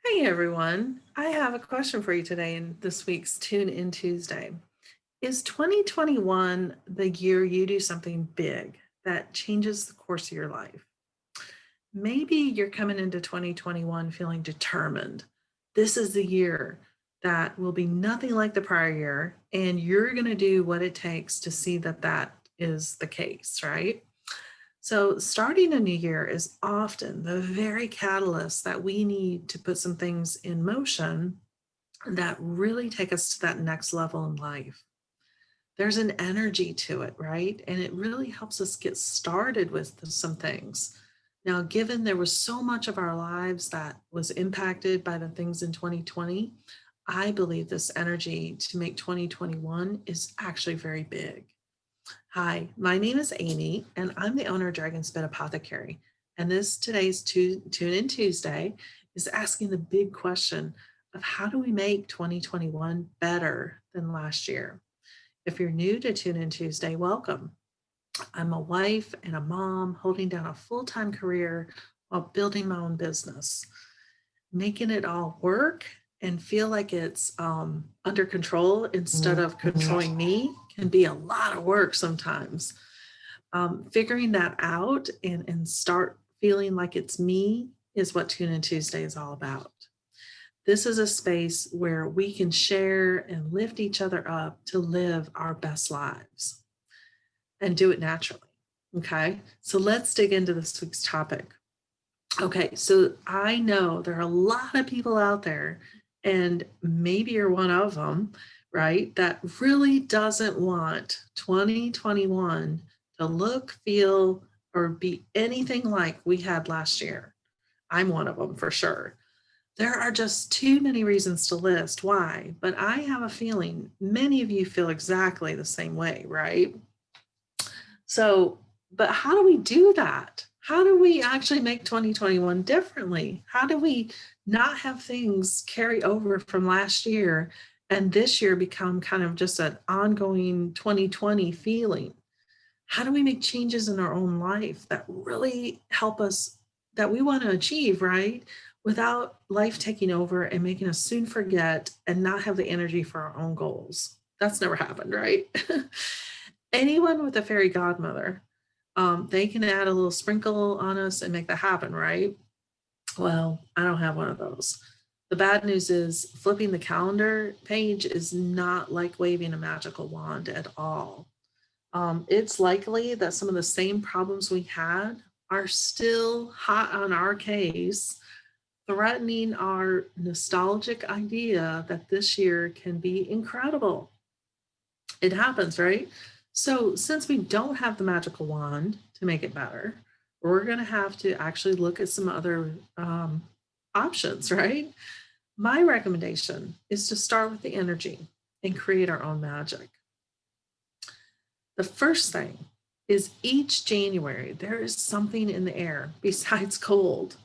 Hey everyone, I have a question for you today in this week's Tune In Tuesday. Is 2021 the year you do something big that changes the course of your life? Maybe you're coming into 2021 feeling determined. This is the year that will be nothing like the prior year, and you're going to do what it takes to see that that is the case, right? So, starting a new year is often the very catalyst that we need to put some things in motion that really take us to that next level in life. There's an energy to it, right? And it really helps us get started with some things. Now, given there was so much of our lives that was impacted by the things in 2020, I believe this energy to make 2021 is actually very big. Hi, my name is Amy, and I'm the owner of Dragon's Bit Apothecary. And this today's Tune In Tuesday is asking the big question of how do we make 2021 better than last year? If you're new to Tune In Tuesday, welcome. I'm a wife and a mom holding down a full time career while building my own business. Making it all work and feel like it's under control instead of controlling me can be a lot of work sometimes. Figuring that out and start feeling like it's me is what Tune In Tuesday is all about. This is a space where we can share and lift each other up to live our best lives and do it naturally. Okay, so let's dig into this week's topic. Okay, so I know there are a lot of people out there, and maybe you're one of them, right? That really doesn't want 2021 to look, feel, or be anything like we had last year. I'm one of them for sure. There are just too many reasons to list why, but I have a feeling many of you feel exactly the same way, right? So, but how do we do that? How do we actually make 2021 differently? How do we not have things carry over from last year and this year become kind of just an ongoing 2020 feeling? How do we make changes in our own life that really help us that we want to achieve, right? Without life taking over and making us soon forget and not have the energy for our own goals. That's never happened, right? Anyone with a fairy godmother, they can add a little sprinkle on us and make that happen, right? Well, I don't have one of those. The bad news is flipping the calendar page is not like waving a magical wand at all. It's likely that some of the same problems we had are still hot on our case, threatening our nostalgic idea that this year can be incredible. It happens, right? So, since we don't have the magical wand to make it better, we're going to have to actually look at some other options, right? My recommendation is to start with the energy and create our own magic. The first thing is each January, there is something in the air besides cold.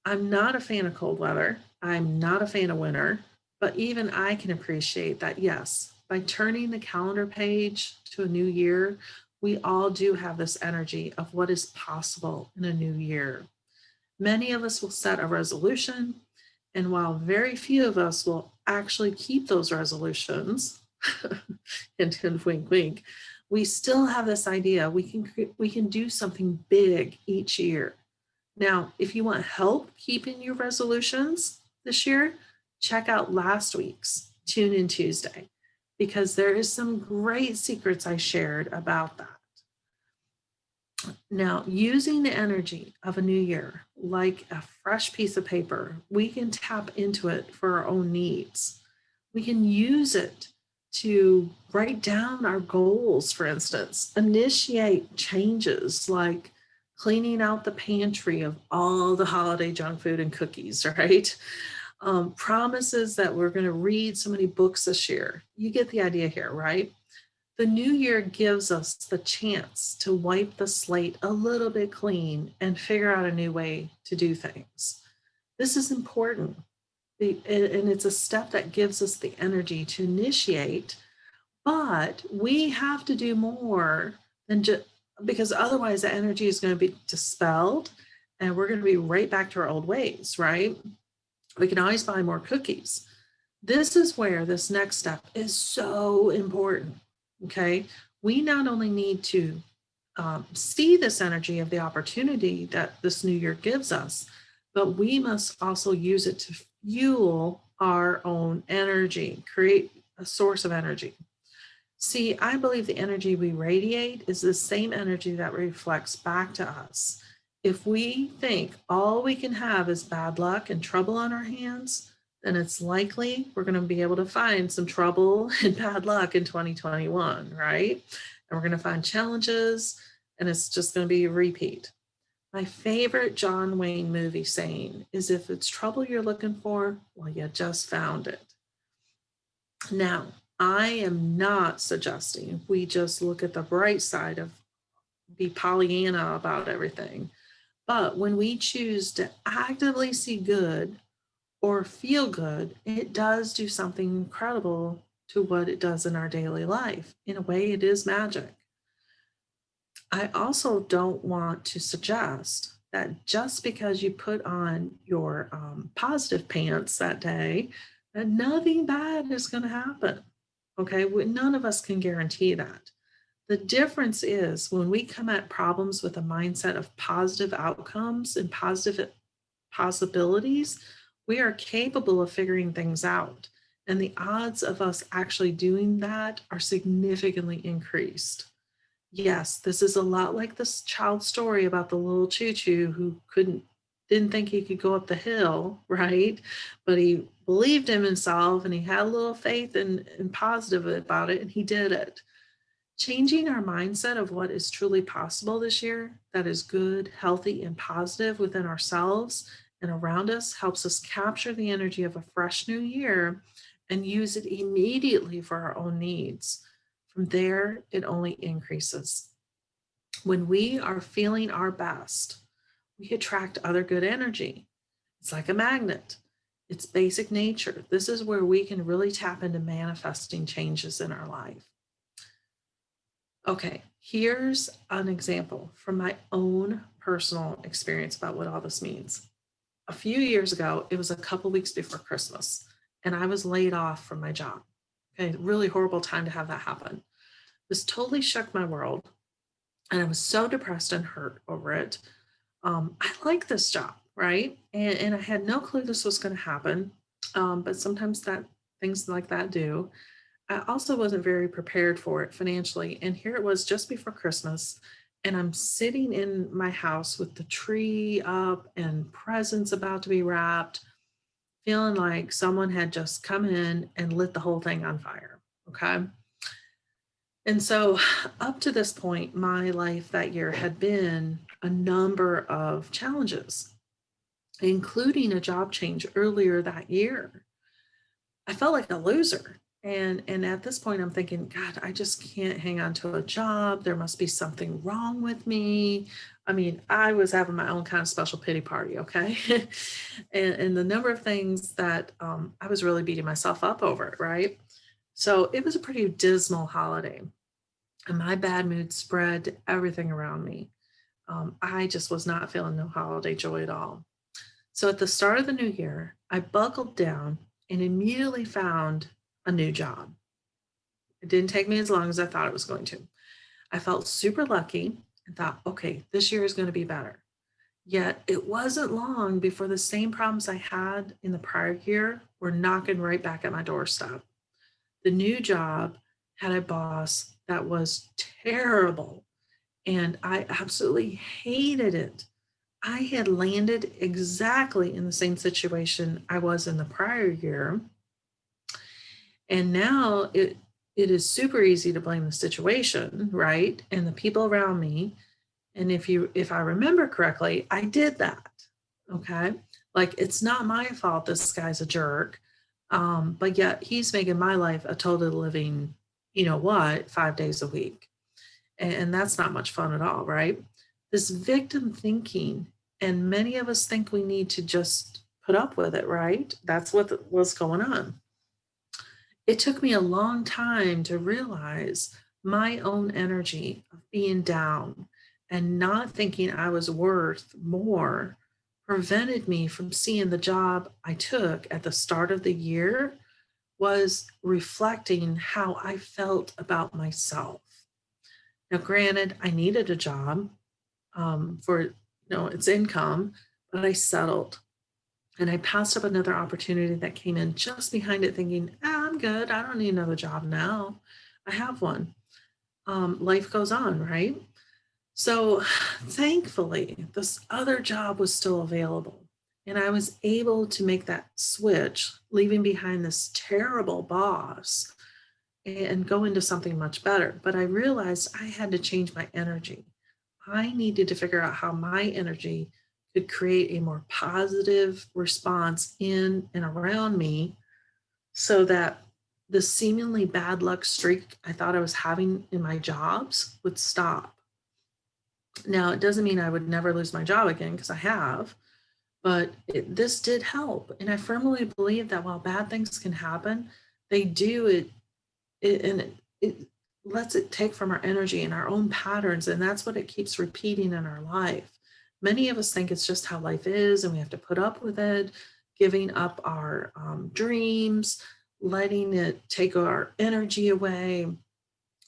I'm not a fan of cold weather. I'm not a fan of winter, but even I can appreciate that, yes, by turning the calendar page to a new year, we all do have this energy of what is possible in a new year. Many of us will set a resolution, and while very few of us will actually keep those resolutions, and wink, wink, we still have this idea we can do something big each year. Now, if you want help keeping your resolutions this year, check out last week's Tune In Tuesday because there is some great secrets I shared about that. Now, using the energy of a new year like a fresh piece of paper, we can tap into it for our own needs. We can use it to write down our goals, for instance, initiate changes like cleaning out the pantry of all the holiday junk food and cookies, right? Promises that we're going to read so many books this year. You get the idea here, right? The new year gives us the chance to wipe the slate a little bit clean and figure out a new way to do things. This is important, and it's a step that gives us the energy to initiate, but we have to do more than just because otherwise the energy is going to be dispelled and we're going to be right back to our old ways, right? We can always buy more cookies. This is where this next step is so important. Okay. We not only need to see this energy of the opportunity that this new year gives us, but we must also use it to fuel our own energy, create a source of energy. See, I believe the energy we radiate is the same energy that reflects back to us. If we think all we can have is bad luck and trouble on our hands, then it's likely we're going to be able to find some trouble and bad luck in 2021, right? And we're going to find challenges, and it's just going to be a repeat. My favorite John Wayne movie saying is, if it's trouble you're looking for, well, you just found it. Now, I am not suggesting we just look at the bright side of be Pollyanna about everything. But when we choose to actively see good or feel good, it does do something incredible to what it does in our daily life. In a way, it is magic. I also don't want to suggest that just because you put on your positive pants that day, that nothing bad is going to happen. Okay, none of us can guarantee that. The difference is when we come at problems with a mindset of positive outcomes and positive possibilities, we are capable of figuring things out. And the odds of us actually doing that are significantly increased. Yes, this is a lot like this child story about the little choo choo who didn't think he could go up the hill, right? But he believed in himself and he had a little faith and positive about it, and he did it. Changing our mindset of what is truly possible this year, that is good, healthy, and positive within ourselves and around us, helps us capture the energy of a fresh new year and use it immediately for our own needs. From there, it only increases. When we are feeling our best, we attract other good energy. It's like a magnet. It's basic nature. This is where we can really tap into manifesting changes in our life. Okay, here's an example from my own personal experience about what all this means. A few years ago, it was a couple weeks before Christmas, and I was laid off from my job. Okay, really horrible time to have that happen. This totally shook my world, and I was so depressed and hurt over it. I like this job, right? And I had no clue this was going to happen. But sometimes that things like that do. I also wasn't very prepared for it financially. And here it was just before Christmas, and I'm sitting in my house with the tree up and presents about to be wrapped, feeling like someone had just come in and lit the whole thing on fire. Okay. And so, up to this point, my life that year had been a number of challenges, including a job change earlier that year. I felt like a loser. And at this point I'm thinking, God, I just can't hang on to a job. There must be something wrong with me. I mean, I was having my own kind of special pity party, okay? And the number of things that I was really beating myself up over it, right? So it was a pretty dismal holiday. And my bad mood spread to everything around me. I just was not feeling no holiday joy at all. So at the start of the new year, I buckled down and immediately found a new job. It didn't take me as long as I thought it was going to. I felt super lucky and thought, okay, this year is going to be better. Yet it wasn't long before the same problems I had in the prior year were knocking right back at my doorstep. The new job had a boss that was terrible, and I absolutely hated it. I had landed exactly in the same situation I was in the prior year. And now it is super easy to blame the situation, right? And the people around me. And if I remember correctly, I did that. Okay. Like, it's not my fault this guy's a jerk. But yet he's making my life a total living, 5 days a week. And that's not much fun at all, right? This victim thinking, and many of us think we need to just put up with it, right? That's what was going on. It took me a long time to realize my own energy of being down and not thinking I was worth more prevented me from seeing the job I took at the start of the year was reflecting how I felt about myself. Now, granted, I needed a job for its income, but I settled and I passed up another opportunity that came in just behind it, thinking, I'm good. I don't need another job now. I have one. Life goes on, right? So thankfully, this other job was still available. And I was able to make that switch, leaving behind this terrible boss and go into something much better. But I realized I had to change my energy. I needed to figure out how my energy could create a more positive response in and around me so that the seemingly bad luck streak I thought I was having in my jobs would stop. Now, it doesn't mean I would never lose my job again because I have, but this did help. And I firmly believe that while bad things can happen, they do it lets it take from our energy and our own patterns. And that's what it keeps repeating in our life. Many of us think it's just how life is and we have to put up with it, giving up our dreams, letting it take our energy away,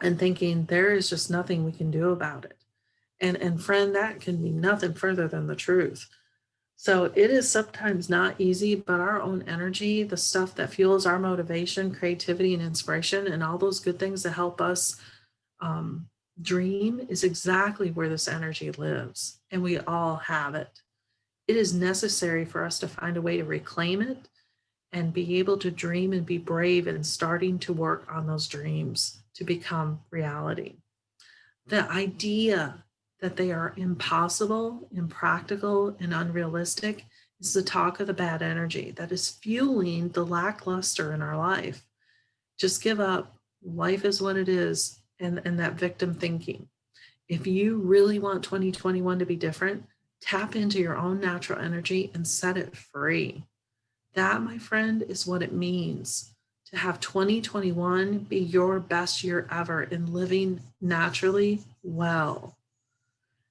and thinking there is just nothing we can do about it. And friend, that can be nothing further than the truth. So it is sometimes not easy, but our own energy, the stuff that fuels our motivation, creativity, and inspiration, and all those good things that help us um, dream is exactly where this energy lives. And we all have it. It is necessary for us to find a way to reclaim it and be able to dream and be brave in starting to work on those dreams to become reality. The idea that they are impossible, impractical, and unrealistic is the talk of the bad energy that is fueling the lackluster in our life. Just give up. Life is what it is, and that victim thinking. If you really want 2021 to be different, tap into your own natural energy and set it free. That, my friend, is what it means to have 2021 be your best year ever in living naturally well.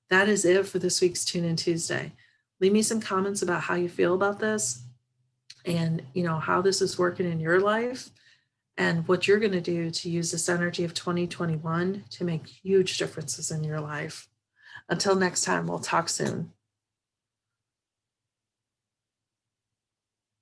That is it for this week's Tune In Tuesday. Leave me some comments about how you feel about this and how this is working in your life and what you're going to do to use this energy of 2021 to make huge differences in your life. Until next time, we'll talk soon.